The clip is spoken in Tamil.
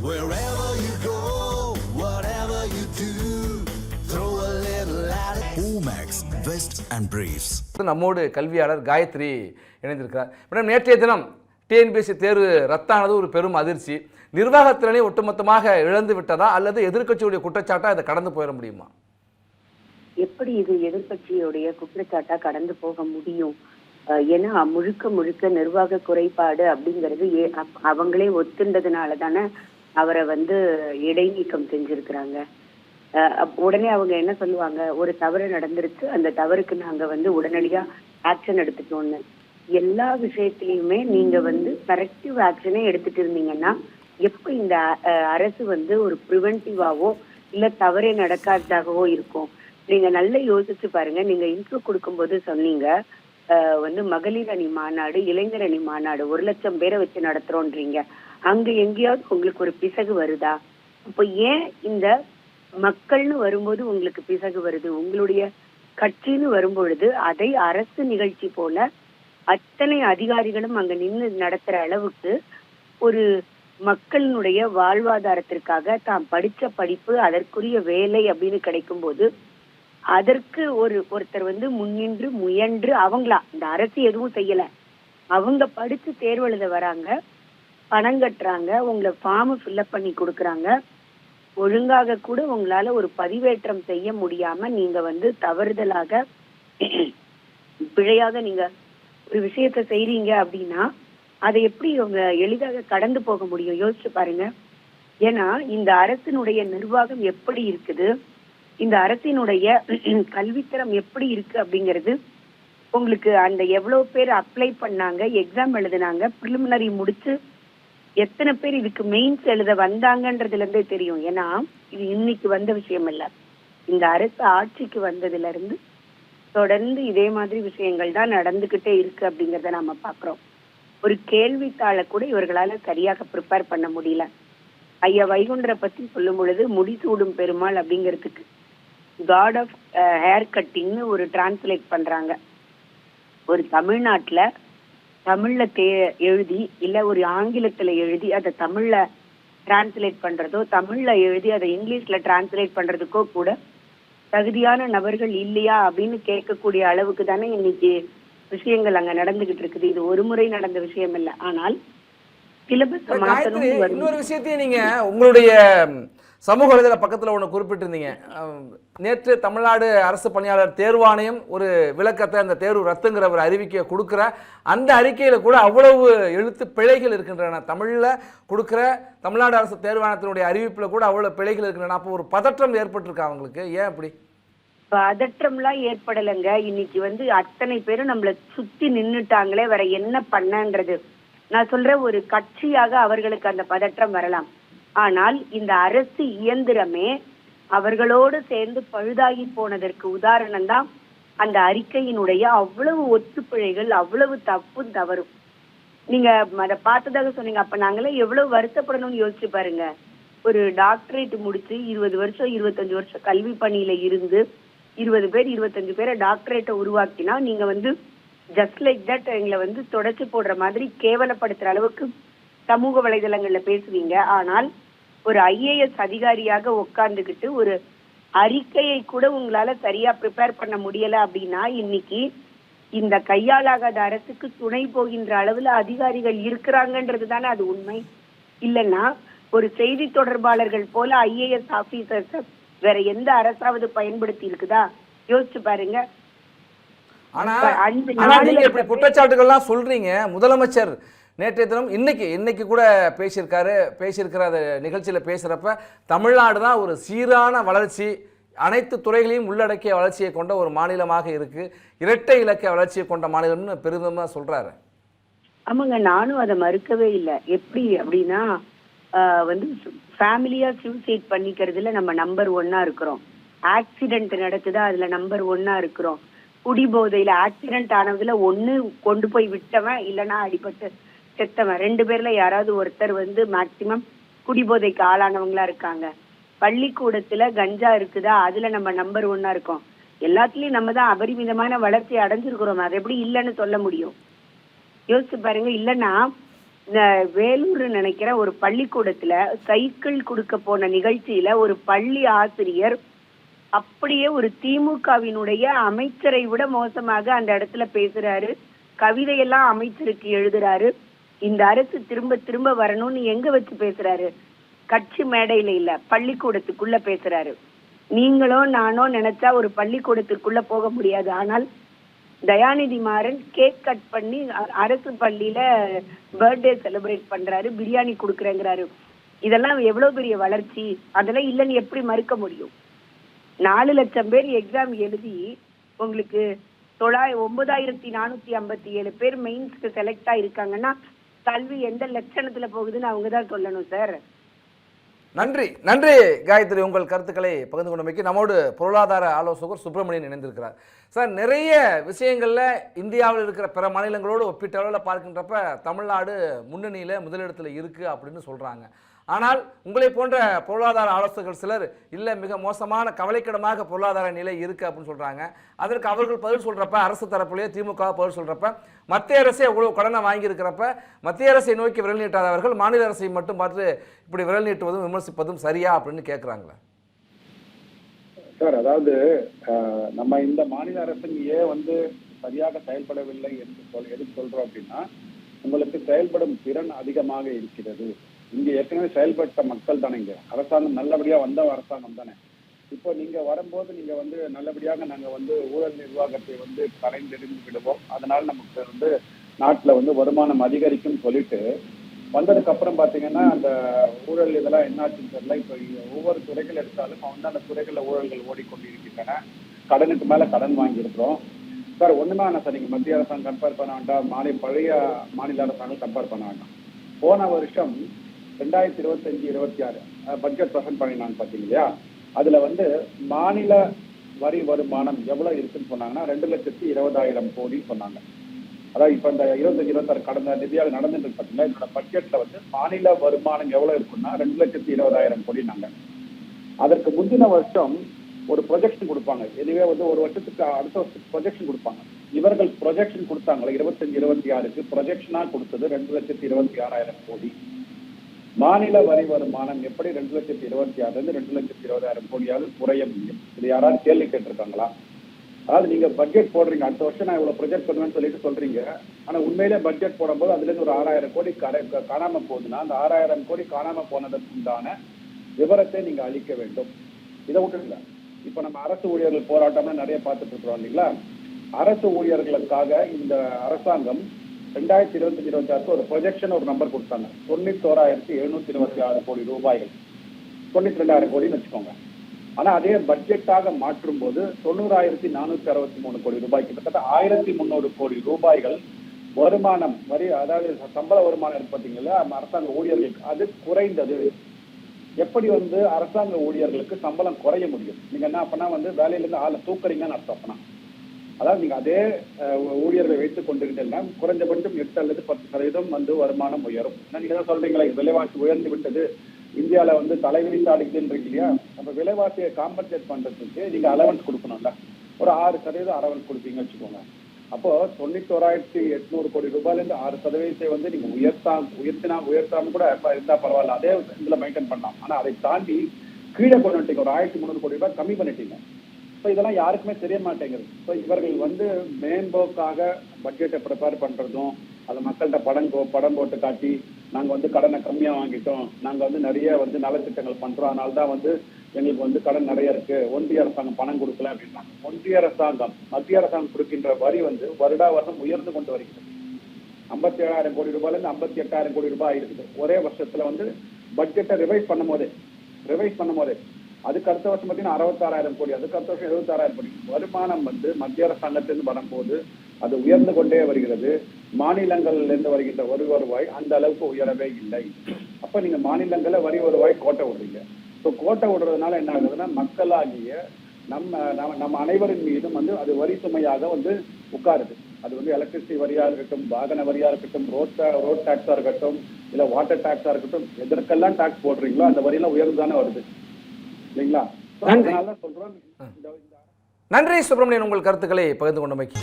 Wherever you go, whatever you do, throw a little at it. Omax, Vest and Briefs. நம்மோடு கல்வியாளர் காயத்ரி இணைந்திருக்கிறார். மேடம், நேற்றைய தினம் டிஎன்பிஎஸ்சி தேர்வு ரத்தானது ஒரு பெரும் அதிர்ச்சி. நிர்வாகத்திலே ஒட்டுமொத்தமாக இழந்து விட்டதா அல்லது எதிர்க்கட்சியுடைய குற்றச்சாட்டா இதை கடந்து போயிட முடியுமா? எப்படி இது எதிர்கட்சியுடைய குற்றச்சாட்டா கடந்து போக முடியும்? ஏன்னா முழுக்க முழுக்க நிர்வாக குறைபாடு அப்படிங்கிறது அவங்களே ஒத்துண்டதுனால தானே அவரை இடைநீக்கம் செஞ்சிருக்கிறாங்க. உடனே அவங்க என்ன சொல்லுவாங்க, ஒரு தவறு நடந்துருச்சு, அந்த தவறுக்கு நாங்க உடனடியா ஆக்ஷன் எடுத்துட்டோம்னு. எல்லா விஷயத்திலயுமே நீங்க கரெக்டிவ் ஆக்ஷனே எடுத்துட்டு இருந்தீங்கன்னா எப்ப இந்த அரசு ஒரு ப்ரிவென்டிவாவோ இல்ல தவறே நடக்காததாகவோ இருக்கும்? நீங்க நல்லா யோசிச்சு பாருங்க. நீங்க இன்ட்ரோ கொடுக்கும்போது சொன்னீங்க மகளிர் அணி மாநாடு, இளைஞர் அணி மாநாடு 1,00,000 பேரை வச்சு நடத்துறோன்றீங்க. அங்க எங்கேயாவது உங்களுக்கு ஒரு பிசகு வருதா? அப்ப ஏன் இந்த மக்கள்னு வரும்போது உங்களுக்கு பிசகு வருது? உங்களுடைய கட்சின்னு வரும்பொழுது அதை அரசு நிகழ்ச்சி போல அத்தனை அதிகாரிகளும் அங்க நின்று நடத்துற அளவுக்கு ஒரு மக்களினுடைய வாழ்வாதாரத்திற்காக தாம் படிச்ச படிப்பு, அதற்குரிய வேலை அப்படின்னு கிடைக்கும் போது அதற்கு ஒருத்தர் முன்னின்று முயன்று அவங்களா, இந்த அரசு எதுவும் செய்யல, அவங்க படிச்சு தேர்வு எழுத வராங்க, பணம் கட்டுறாங்க, உங்களை ஃபார்ம் ஃபில்அப் பண்ணி கொடுக்குறாங்க, ஒழுங்காக கூட உங்களால ஒரு பதிவேற்றம் செய்ய முடியாம நீங்க தவறுதலாக பிழையாக நீங்க ஒரு விஷயத்த செய்றீங்க அப்படின்னா அதை எப்படி அவங்க எளிதாக கடந்து போக முடியும்? யோசிச்சு பாருங்க. ஏன்னா இந்த அரசினுடைய நிர்வாகம் எப்படி இருக்குது, இந்த அரசினுடைய கல்வித்தரம் எப்படி இருக்கு அப்படிங்கிறது உங்களுக்கு அந்த எவ்வளவு பேர் அப்ளை பண்ணாங்க, எக்ஸாம் எழுதினாங்க, பிரிலிமினரி முடிச்சு எத்தனை பேர் இதுக்கு மெயின்ஸ் எழுத வந்தாங்கன்றதுல இருந்தே தெரியும். ஏன்னா இது இன்னைக்கு வந்த விஷயம் இல்ல. இந்த அரசு ஆட்சிக்கு வந்ததுல இருந்து தொடர்ந்து இதே மாதிரி விஷயங்கள் தான் நடந்துகிட்டே இருக்கு அப்படிங்கறத நாம பாக்குறோம். ஒரு கேள்வித்தாளை கூட இவர்களால சரியாக ப்ரிப்பேர் பண்ண முடியல. ஐயா வைகுண்டரை பத்தி சொல்லும் பொழுது முடிசூடும் பெருமாள் அப்படிங்கிறதுக்கு காட் ஆஃப் ஹேர் கட்டிங்னு ஒரு டிரான்ஸ்லேட் பண்றாங்க. ஒரு தமிழ்நாட்டுல தமிழ்ல எழுதி இல்ல ஒரு ஆங்கிலத்துல எழுதி அதை தமிழ்ல டிரான்ஸ்லேட் பண்றதோ, தமிழ்ல எழுதி அதை இங்கிலீஷ்ல டிரான்ஸ்லேட் பண்றதுக்கோ கூட தகுதியான நபர்கள் இல்லையா அப்படின்னு கேட்கக்கூடிய அளவுக்கு தானே இன்னைக்கு விஷயங்கள் அங்க நடந்துகிட்டு இருக்குது. இது ஒரு முறை நடந்த விஷயம் இல்லை. ஆனால் சிலபஸ் மாற்றணும். இன்னொரு விஷயத்தையும் நீங்க உங்களுடைய சமூக வலைதள பக்கத்துல ஒண்ணு குறிப்பிட்டிருந்தீங்க. நேற்று தமிழ்நாடு அரசு பணியாளர் தேர்வாணையம் ஒரு விளக்கத்தை, அந்த தேர்வு ரத்துங்கிற ஒரு அறிவிக்கையை கொடுக்குற அந்த அறிக்கையில கூட அவ்வளவு எழுத்து பிழைகள் இருக்கின்றன. தமிழ்ல கொடுக்குற தமிழ்நாடு அரசு தேர்வாணையத்தினுடைய அறிவிப்புல கூட அவ்வளவு பிழைகள் இருக்கின்றன. அப்போ ஒரு பதற்றம் ஏற்பட்டிருக்கா அவங்களுக்கு? ஏன் அப்படி? பதற்றம்லாம் ஏற்படலைங்க. இன்னைக்கு அத்தனை பேரும் நம்மளை சுத்தி நின்னுட்டாங்களே, வேற என்ன பண்ணன்றது. நான் சொல்றேன், ஒரு கட்சியாக அவர்களுக்கு அந்த பதற்றம் வரலாம். ஆனால் இந்த அரசு இயந்திரமே அவர்களோடு சேர்ந்து பழுதாகி போனதற்கு உதாரணம் தான் அந்த அறிக்கையினுடைய அவ்வளவு ஒத்துப்பிழைகள், அவ்வளவு தப்பும் தவறும். நீங்க அதை பார்த்ததாக சொன்னீங்க. அப்ப நாங்களே எவ்வளவு வருத்தப்படணும்னு யோசிச்சு பாருங்க. ஒரு டாக்டரேட் முடிச்சு 20 வருஷம் 25 வருஷம் கல்வி பணியில இருந்து 20 பேர் 25 பேரை டாக்டரேட்டை உருவாக்கினா நீங்க ஜஸ்ட் லைக் தட் எங்களை தொடச்சு போடுற மாதிரி கேவலப்படுத்துற அளவுக்கு சமூக வலைதளங்கள்ல பேசுவீங்க. ஆனால் ஒரு IAS அதிகாரியாக உட்கார்ந்துகிட்டு ஒரு அறிக்கையை கூட உங்களால சரியா ப்ரிப்பேர் பண்ண முடியல அப்படின்னா இன்னைக்கு இந்த கையாளாகாத அரசுக்கு துணை போகின்ற அளவுல அதிகாரிகள் இருக்கிறாங்கன்றது தானே அது உண்மை. இல்லைன்னா ஒரு செய்தி தொடர்பாளர்கள் போல IAS ஆபீசர்ஸ் வேற எந்த அரசாவது பயன்படுத்தி இருக்குதா? யோசிச்சு பாருங்க. ஆனா நீங்க இப்படி குற்றச்சாட்டுகள்லாம் சொல்றீங்க. முதலமைச்சர் நேற்றைய தினம் இன்னைக்கு கூட பேசியிருக்கிற அந்த நிகழ்ச்சியில பேசுறப்ப தமிழ்நாடு தான் ஒரு சீரான வளர்ச்சி, அனைத்து துறைகளையும் உள்ளடக்கிய வளர்ச்சியை கொண்ட ஒரு மாநிலமாக இருக்கு, இரட்டை இலக்க வளர்ச்சியை கொண்ட மாநிலம்னு பெருமிதமா சொல்றாரு. ஆமாங்க, நானும் அதை மறுக்கவே இல்லை. எப்படி அப்படின்னா ஃபேமிலியா சூசைட் பண்ணிக்கிறதுல நம்ம நம்பர் 1 இருக்கிறோம். ஆக்சிடென்ட் நடக்குதா அதுல நம்பர் 1 இருக்கிறோம். குடிபோதையில ஆக்சிடென்ட் ஆனதுல ஒண்ணு கொண்டு போய் விட்டவன் இல்லைன்னா அடிபட்டு செத்தவன், 2 பேர்ல யாராவது ஒருத்தர் மேக்சிமம் குடிபோதைக்கு ஆளானவங்களா இருக்காங்க. பள்ளிக்கூடத்துல கஞ்சா இருக்குதா அதுல நம்ம நம்பர் 1 இருக்கோம். எல்லாத்துலயும் நம்ம தான் அபரிமிதமான வளர்ச்சி அடைஞ்சிருக்கிறோம். அது எப்படி இல்லைன்னு சொல்ல முடியும்? யோசிச்சு பாருங்க. இல்லைன்னா வேலூர் நினைக்கிறேன் ஒரு பள்ளிக்கூடத்துல சைக்கிள் கொடுக்க போன நிகழ்ச்சியில ஒரு பள்ளி ஆசிரியர் அப்படியே ஒரு திமுகவினுடைய அமைச்சரை விட மோசமாக அந்த இடத்துல பேசுறாரு. கவிதையெல்லாம் அமைச்சருக்கு எழுதுறாரு. இந்த அரசு திரும்ப திரும்ப வரணும்னு எங்க வச்சு பேசுறாரு? கட்சி மேடையில இல்ல, பள்ளிக்கூடத்துக்குள்ள பேசுறாரு. நீங்களோ நானோ நினைச்சா ஒரு பள்ளிக்கூடத்துக்குள்ள போக முடியாது. ஆனால் தயாநிதி மாறன் கேக் கட் பண்ணி அரசு பள்ளியில பர்த்டே செலிப்ரேட் பண்றாரு, பிரியாணி கொடுக்குறேங்கிறாரு. இதெல்லாம் எவ்வளவு பெரிய வளர்ச்சி! அதெல்லாம் இல்லைன்னு எப்படி மறுக்க முடியும்? 4 லட்சம் பேர் எக்ஸாம் எழுதி உங்களுக்கு 9457 பேர் மெயின்ஸ்க்கு செலக்ட் ஆயிருக்காங்கன்னா கல்வி எந்த லட்சணத்துல போகுதுன்னு அவங்கதான் சொல்லணும் சார். நன்றி நன்றி காயத்ரி, உங்கள் கருத்துக்களை பகிர்ந்து கொண்டமைக்கு. நம்மோடு பொருளாதார ஆலோசகர் சுப்பிரமணியன் இணைந்திருக்கிறார். சார், நிறைய விஷயங்களில் இந்தியாவில் இருக்கிற பிற மாநிலங்களோடு ஒப்பிட்ட அளவில் பார்க்கின்றப்ப தமிழ்நாடு முன்னணியில் முதலிடத்தில் இருக்குது அப்படின்னு சொல்கிறாங்க. ஆனால் உங்களை போன்ற பொருளாதார ஆலோசகர்கள் சிலர் இல்லை, மிக மோசமான கவலைக்கிடமாக பொருளாதார நிலை இருக்குது அப்படின்னு சொல்கிறாங்க. அதற்கு அவர்கள் பதில் சொல்கிறப்ப, அரசு தரப்புலேயே திமுக பதில் சொல்கிறப்ப, மத்திய அரசே எவ்வளோ கடனை வாங்கியிருக்கிறப்ப மத்திய அரசை நோக்கி விரல் நீட்டாதவர்கள் மாநில அரசை மட்டும் பார்த்து இப்படி விரல் நீட்டுவதும் விமர்சிப்பதும் சரியா அப்படின்னு கேட்குறாங்களே சார். அதாவது நம்ம இந்த மாநில அரசு ஏன் சரியாக செயல்படவில்லை என்று எதுக்கு சொல்றோம் அப்படின்னா, உங்களுக்கு செயல்படும் திறன் அதிகமாக இருக்கிறது. இங்க ஏற்கனவே செயல்பட்ட மக்கள் தானே, இங்க அரசாங்கம் நல்லபடியா வந்த அரசாங்கம் தானே. இப்போ நீங்க வரும்போது நீங்க நல்லபடியாக நாங்க ஊழல் நிர்வாகத்தை கரைந்தெறிந்து விடுவோம், அதனால நமக்கு நாட்டுல வருமானம் அதிகரிக்கும் சொல்லிட்டு வந்ததுக்கு அப்புறம் பாத்தீங்கன்னா அந்த ஊழல் இதெல்லாம் என்னாச்சுன்னு தெரியல. இப்போ ஒவ்வொரு துறைகள் எடுத்தாலும் அந்த துறைகள்ல ஊழல்கள் ஓடிக்கொண்டிருக்கின்றன. கடனுக்கு மேல கடன் வாங்கி இருக்கிறோம் சார். ஒண்ணுமே ஆனா சார், நீங்க மத்திய அரசாங்கம் கம்பேர் பண்ண வேண்டாம், பழைய மாநில அரசாங்கம் கம்பேர் பண்ண வேண்டாம். போன வருஷம் 2025-26 பட்ஜெட் பிரசன்ட் பண்ணினாங்க பாத்தீங்க இல்லையா? அதுல மாநில வரி வருமானம் எவ்வளவு இருக்குன்னு சொன்னாங்கன்னா 2,20,000 கோடி சொன்னாங்க. அதாவது இப்ப இந்த 25-26 கடந்த நிதியாக நடந்துட்டு பாத்தீங்கன்னா, இதோட பட்ஜெட்ல மாநில வருமானம் எவ்வளவு இருக்குன்னா 2,20,000 கோடினாங்க. அதற்கு முந்தின வருஷம் ஒரு ப்ரொஜெக்ஷன் கொடுப்பாங்க. இதுவே ஒரு வருஷத்துக்கு அடுத்த வருஷத்துக்கு ப்ரொஜெக்ஷன் கொடுப்பாங்க. இவர்கள் ப்ரொஜெக்ஷன் கொடுத்தாங்களே 25-26க்கு ப்ரொஜெக்ஷனா கொடுத்தது 2,26,000 கோடி. மாநில வரி வருமானம் எப்படி 2,26,000 2,20,000 கோடியாவது குறைய முடியும்? இது யாராவது கேள்வி கேட்டிருக்காங்களா? அதாவது நீங்க பட்ஜெட் போடுறீங்க, அடுத்த வருஷம் நான் இவ்வளவு ப்ரொஜெக்ட் பண்ணுவேன்னு சொல்லிட்டு சொல்றீங்க. ஆனா உண்மையிலே பட்ஜெட் போடும்போது அதுல இருந்து ஒரு 6,000 கோடி காணாம போகுதுன்னா அந்த 6,000 கோடி காணாம போனதற்கு உண்டான விவரத்தை நீங்க அளிக்க வேண்டும். இதை விட்டுருங்க. இப்ப நம்ம அரசு ஊழியர்கள் போராட்டம்னா நிறைய பார்த்துட்டு இருக்கிறோம் இல்லைங்களா? அரசு ஊழியர்களுக்காக இந்த அரசாங்கம் 2025-26 ஒரு ப்ரொஜெக்ஷன் ஒரு நம்பர் கொடுத்தாங்க. 91,726 கோடி ரூபாய்கள், 92,000 கோடின்னு வச்சுக்கோங்க. ஆனா அதே பட்ஜெட்டாக மாற்றும் போது 90,463 கோடி ரூபாய், கிட்டத்தட்ட 1,300 கோடி ரூபாய்கள் வருமானம் வரி, அதாவது சம்பள வருமானம் இருக்கு பாத்தீங்களா அரசாங்க ஊழியர்களுக்கு, அது குறைந்தது. எப்படி அரசாங்க ஊழியர்களுக்கு சம்பளம் குறைய முடியும்? நீங்க என்ன அப்பனா வேலையில இருந்து ஆளை தூக்குறீங்கன்னு அர்த்தம். அப்பனா அதாவது நீங்க அதே ஊழியர்களை வைத்துக் கொண்டிருந்தீங்கன்னா குறைஞ்சபட்சம் 8 அல்லது 10% வருமானம் உயரும். நீங்க தான் சொல்றீங்களா விலைவாசி உயர்ந்து விட்டது, இந்தியாவில தலைவிரிந்து அடிக்குதுன்றீங்க இல்லையா? நம்ம விலைவாசியை காம்பன்சேட் பண்றதுக்கு நீங்க அலவன்ஸ் கொடுக்கணும்ல. ஒரு 6% அலவன்ஸ் கொடுப்பீங்கன்னு வச்சுக்கோங்க. அப்போ 91,800 கோடி ரூபாயில இருந்து 6% நீங்க உயர்த்தாம கூட இருந்தா பரவாயில்ல, அதே இதுல மெயின்டைன் பண்ணலாம். ஆனா அதை தாண்டி கீழே கொண்டு வந்துட்டீங்க, ஒரு 1,300 கோடி ரூபாய் கம்மி பண்ணிட்டீங்க. இதெல்லாம் யாருக்குமே தெரிய மாட்டேங்குது. இவர்கள் மேம்போக்காக பட்ஜெட்டை ப்ரிப்பேர் பண்றதும், அதை மக்கள்கிட்ட படம் போட்டு காட்டி நாங்க கடனை கம்மியா வாங்கிட்டோம், நாங்க நிறைய நலத்திட்டங்கள் பண்றோம், அதனால்தான் எங்களுக்கு கடன் நிறைய இருக்கு, ஒன்றிய அரசாங்கம் பணம் கொடுக்கல அப்படின்னா. ஒன்றிய அரசாங்கம் மத்திய அரசாங்கம் கொடுக்கின்ற வரி வருடா வருடம் உயர்ந்து கொண்டு வருகிறது. 57,000 கோடி ரூபாயில இருந்து 58,000 கோடி ரூபாய் இருக்குது ஒரே வருஷத்துல பட்ஜெட்டை ரிவைஸ் பண்ணும் போதே. அதுக்கு அடுத்த வருஷம் பார்த்தீங்கன்னா 66,000 கோடி, அதுக்கு அடுத்த வருஷம் 76,000 கோடி வருமானம் மத்திய அரசாங்கத்திலிருந்து வரும்போது அது உயர்ந்து கொண்டே வருகிறது. மாநிலங்கள்ல இருந்து வருகின்ற வரி வருவாய் அந்த அளவுக்கு உயரவே இல்லை. அப்ப நீங்க மாநிலங்கள வரி வருவாய் கோட்டை விடுறீங்க. கோட்டை விடுறதுனால என்ன ஆகுதுன்னா, மக்களாகிய நம்ம அனைவரின் மீதும் அது வரி சுமையாக உட்காருது. அது எலக்ட்ரிசிட்டி வரியா இருக்கட்டும், வாகன வரியா இருக்கட்டும், ரோட் டாக்ஸா இருக்கட்டும், இல்ல வாட்டர் டாக்ஸா இருக்கட்டும், எதற்கெல்லாம் டாக்ஸ் போடுறீங்களோ அந்த வரியெல்லாம் உயர்ந்துதானே வருது இல்லைங்களா? நன்றி சுப்பிரமணியன், உங்கள் கருத்துக்களை பகிர்ந்து கொண்டமைக்கு.